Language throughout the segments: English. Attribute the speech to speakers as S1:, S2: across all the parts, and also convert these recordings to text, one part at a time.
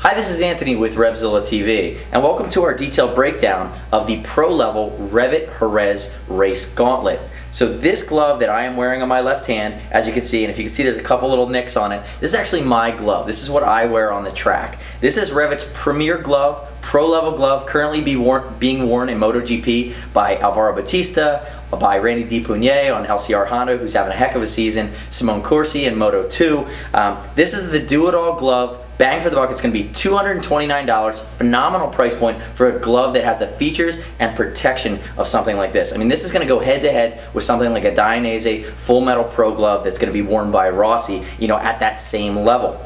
S1: Hi, this is Anthony with RevZilla TV, and welcome to our detailed breakdown of the pro-level REV'IT Jerez race gauntlet. So this glove that I am wearing on my left hand, as you can see, and if you can see there's a couple little nicks on it, this is actually my glove. This is what I wear on the track. This is REV'IT's premier glove, pro-level glove, currently being worn in MotoGP by Alvaro Bautista, by Randy Puniet on LCR Honda, who's having a heck of a season, Simone Corsi in Moto2. This is the do-it-all glove. Bang for the buck, it's going to be $229, phenomenal price point for a glove that has the features and protection of something like this. I mean, this is going to go head to head with something like a Dainese Full Metal Pro glove that's going to be worn by Rossi, at that same level.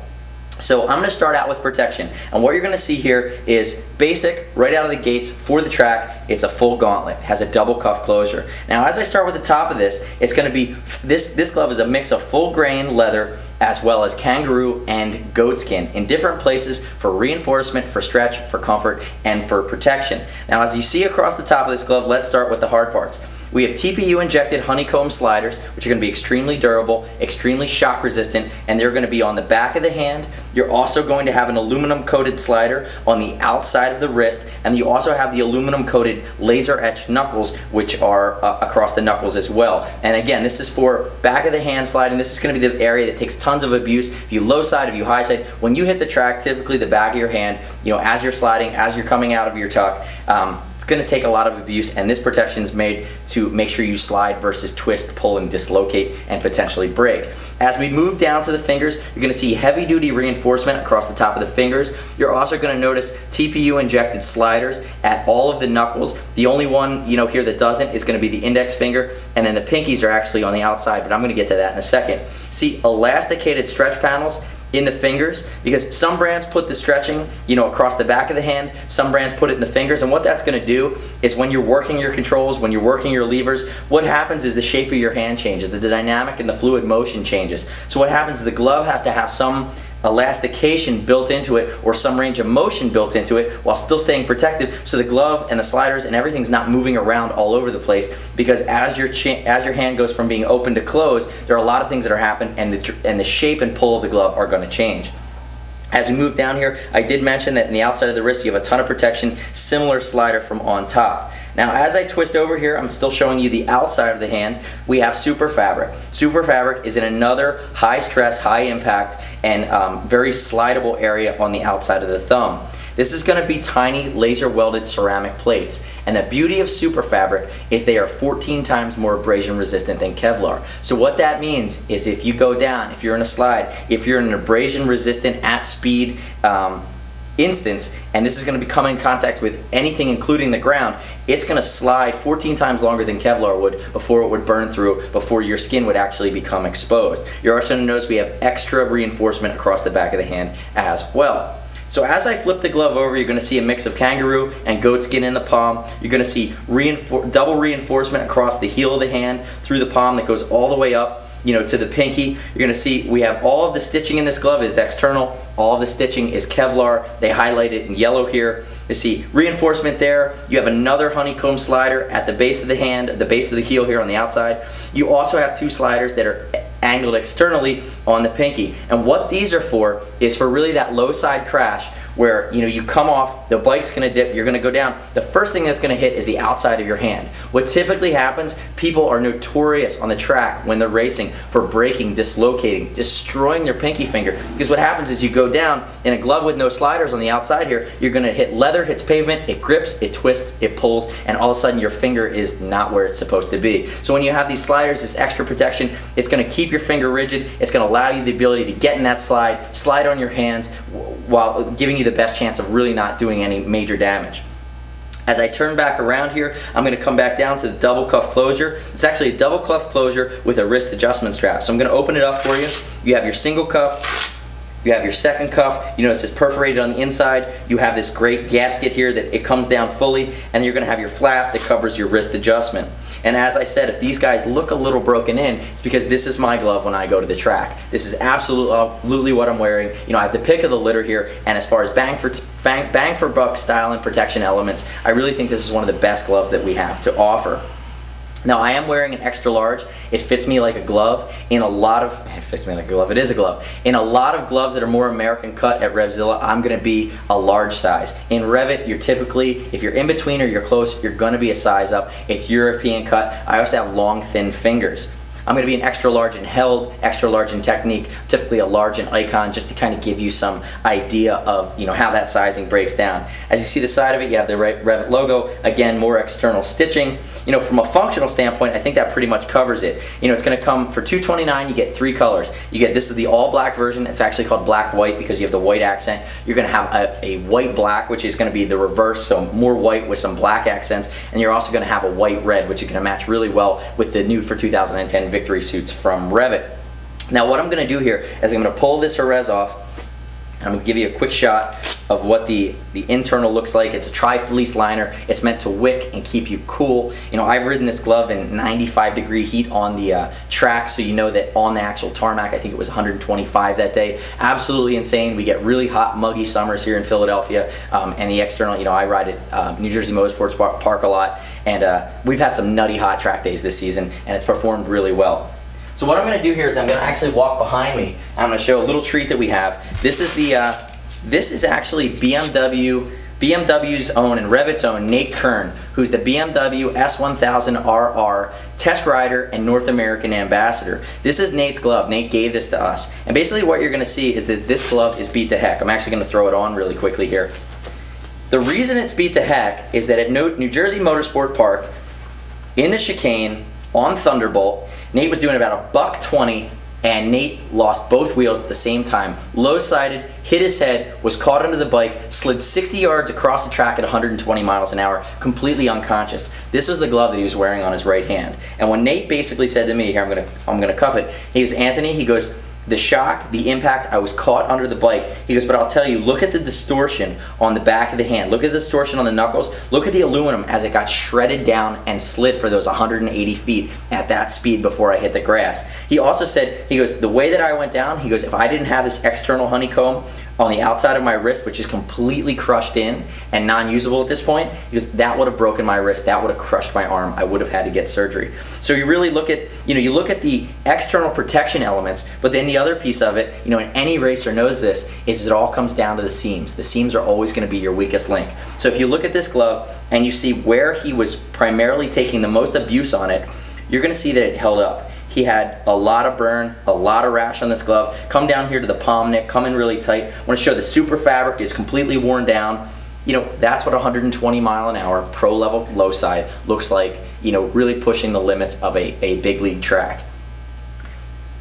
S1: So I'm going to start out with protection, and what you're going to see here is basic, right out of the gates for the track. It's a full gauntlet, has a double cuff closure. Now as I start with the top of this, it's going to be, this glove is a mix of full grain leather as well as kangaroo and goat skin in different places for reinforcement, for stretch, for comfort, and for protection. Now as you see across the top of this glove, let's start with the hard parts. We have TPU injected honeycomb sliders, which are going to be extremely durable, extremely shock resistant, and they're going to be on the back of the hand. You're also going to have an aluminum coated slider on the outside of the wrist, and you also have the aluminum coated laser etched knuckles, which are across the knuckles as well. And again, this is for back of the hand sliding. This is going to be the area that takes tons of abuse. If you low side, if you high side, when you hit the track, typically the back of your hand, as you're sliding, as you're coming out of your tuck, it's going to take a lot of abuse, and this protection is made to make sure you slide versus twist, pull, and dislocate, and potentially break. As we move down to the fingers, you're going to see heavy-duty reinforcement across the top of the fingers. You're also going to notice TPU-injected sliders at all of the knuckles. The only one here that doesn't is going to be the index finger, and then the pinkies are actually on the outside, but I'm going to get to that in a second. See, elasticated stretch panels in the fingers, because some brands put the stretching across the back of the hand, some brands put it in the fingers, and what that's going to do is when you're working your controls, when you're working your levers, what happens is the shape of your hand changes, the dynamic and the fluid motion changes. So what happens is the glove has to have some elastication built into it or some range of motion built into it while still staying protective, so the glove and the sliders and everything's not moving around all over the place, because as your hand goes from being open to closed, there are a lot of things that are happening, and the shape and pull of the glove are going to change. As we move down here, I did mention that in the outside of the wrist you have a ton of protection, similar slider from on top. Now as I twist over here, I'm still showing you the outside of the hand. We have super fabric. Super fabric is in another high stress, high impact, and very slidable area on the outside of the thumb. This is going to be tiny laser welded ceramic plates, and the beauty of super fabric is they are 14 times more abrasion resistant than Kevlar. So what that means is if you go down, if you're in a slide, if you're in an abrasion resistant at speed instance, and this is going to be coming in contact with anything including the ground, it's going to slide 14 times longer than Kevlar would before it would burn through, before your skin would actually become exposed. You're also going to notice we have extra reinforcement across the back of the hand as well. So as I flip the glove over, you're going to see a mix of kangaroo and goat skin in the palm. You're going to see double reinforcement across the heel of the hand through the palm that goes all the way up to the pinky. You're going to see we have all of the stitching in this glove is external. All of the stitching is Kevlar. They highlight it in yellow here. You see reinforcement there. You have another honeycomb slider at the base of the hand, at the base of the heel here on the outside. You also have two sliders that are angled externally on the pinky. And what these are for is for really that low side crash where you come off, the bike's going to dip, you're going to go down. The first thing that's going to hit is the outside of your hand. What typically happens, people are notorious on the track when they're racing for breaking, dislocating, destroying their pinky finger, because what happens is you go down in a glove with no sliders on the outside here, you're going to hit leather, hits pavement, it grips, it twists, it pulls, and all of a sudden your finger is not where it's supposed to be. So when you have these sliders, this extra protection, it's going to keep your finger rigid, it's going to allow you the ability to get in that slide on your hands while giving you the best chance of really not doing any major damage. As I turn back around here, I'm going to come back down to the double cuff closure. It's actually a double cuff closure with a wrist adjustment strap. So I'm going to open it up for you. You have your single cuff. You have your second cuff. You notice it's perforated on the inside. You have this great gasket here that it comes down fully, and then you're going to have your flap that covers your wrist adjustment. And as I said, if these guys look a little broken in, it's because this is my glove when I go to the track. This is absolutely what I'm wearing. I have the pick of the litter here, and as far as bang for buck style and protection elements, I really think this is one of the best gloves that we have to offer. Now I am wearing an extra large. It fits me like a glove. It fits me like a glove, it is a glove. In a lot of gloves that are more American cut at RevZilla, I'm gonna be a large size. In REV'IT, you're typically, if you're in between or you're close, you're gonna be a size up. It's European cut. I also have long, thin fingers. I'm going to be an extra large in Held, extra large in Technique, typically a large in Icon, just to kind of give you some idea of how that sizing breaks down. As you see the side of it, you have the REV'IT logo. Again, more external stitching. From a functional standpoint, I think that pretty much covers it. It's going to come for $229. You get 3 colors. This is the all black version. It's actually called black white because you have the white accent. You're going to have a white black, which is going to be the reverse, so more white with some black accents, and you're also going to have a white red, which is going to match really well with the new for 2010 victory suits from REV'IT. Now what I'm going to do here is I'm going to pull this Jerez off, and I'm going to give you a quick shot of what the internal looks like. It's a tri-fleece liner. It's meant to wick and keep you cool. I've ridden this glove in 95-degree heat on the track, so you know that on the actual tarmac, I think it was 125 that day. Absolutely insane. We get really hot, muggy summers here in Philadelphia, and the external, I ride at New Jersey Motorsports Park a lot, and we've had some nutty hot track days this season, and it's performed really well. So what I'm going to do here is I'm going to actually walk behind me, and I'm going to show a little treat that we have. This is actually BMW's own and REV'IT's own Nate Kern, who's the BMW S1000RR test rider and North American ambassador. This is Nate's glove. Nate gave this to us. And basically what you're going to see is that this glove is beat to heck. I'm actually going to throw it on really quickly here. The reason it's beat to heck is that at New Jersey Motorsport Park, in the chicane, on Thunderbolt, Nate was doing about $120, and Nate lost both wheels at the same time. Low-sided, hit his head, was caught under the bike, slid 60 yards across the track at 120 miles an hour, completely unconscious. This was the glove that he was wearing on his right hand. And when Nate basically said to me, here, I'm gonna cuff it, he goes, Anthony, he goes, the shock, the impact, I was caught under the bike. He goes, but I'll tell you, look at the distortion on the back of the hand. Look at the distortion on the knuckles. Look at the aluminum as it got shredded down and slid for those 180 feet at that speed before I hit the grass. He also said, he goes, the way that I went down, he goes, if I didn't have this external honeycomb on the outside of my wrist, which is completely crushed in and non-usable at this point, he goes, that would have broken my wrist, that would have crushed my arm, I would have had to get surgery. So you really look at, you look at the external protection elements, but then the other piece of it, and any racer knows this, is it all comes down to the seams. The seams are always going to be your weakest link. So if you look at this glove and you see where he was primarily taking the most abuse on it, you're going to see that it held up. He had a lot of burn, a lot of rash on this glove. Come down here to the palm neck, come in really tight. I want to show the super fabric is completely worn down. That's what 120 mile an hour pro level low side looks like, really pushing the limits of a big league track.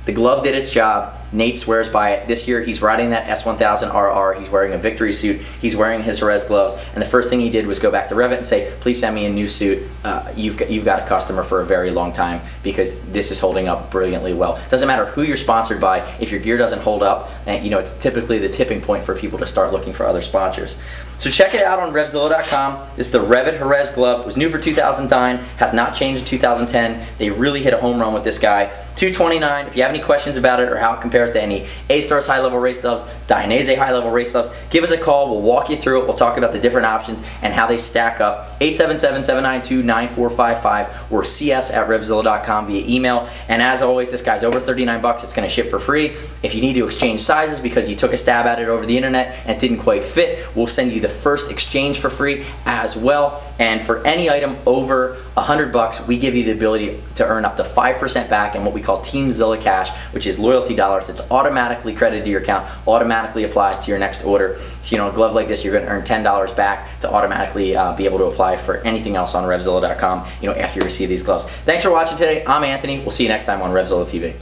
S1: The glove did its job. Nate swears by it. This year he's riding that S1000RR. He's wearing a victory suit. He's wearing his Jerez gloves. And the first thing he did was go back to REV'IT and say, please send me a new suit. You've got a customer for a very long time because this is holding up brilliantly well. Doesn't matter who you're sponsored by. If your gear doesn't hold up, and it's typically the tipping point for people to start looking for other sponsors. So check it out on RevZilla.com. This is the REV'IT Jerez glove. It was new for 2009. Has not changed in 2010. They really hit a home run with this guy. $229. If you have any questions about it or how it compares to any AStars high-level race gloves, Dainese high-level race gloves, give us a call. We'll walk you through it. We'll talk about the different options and how they stack up. 877-792-9455 or cs@RevZilla.com via email. And as always, this guy's over $39. It's going to ship for free. If you need to exchange sizes because you took a stab at it over the internet and it didn't quite fit, we'll send you the first exchange for free as well. And for any item over $100, we give you the ability to earn up to 5% back in what we call Team Zilla Cash, which is loyalty dollars that's automatically credited to your account, automatically applies to your next order. So, a glove like this, you're going to earn $10 back to automatically be able to apply for anything else on RevZilla.com, after you receive these gloves. Thanks for watching today. I'm Anthony. We'll see you next time on RevZilla TV.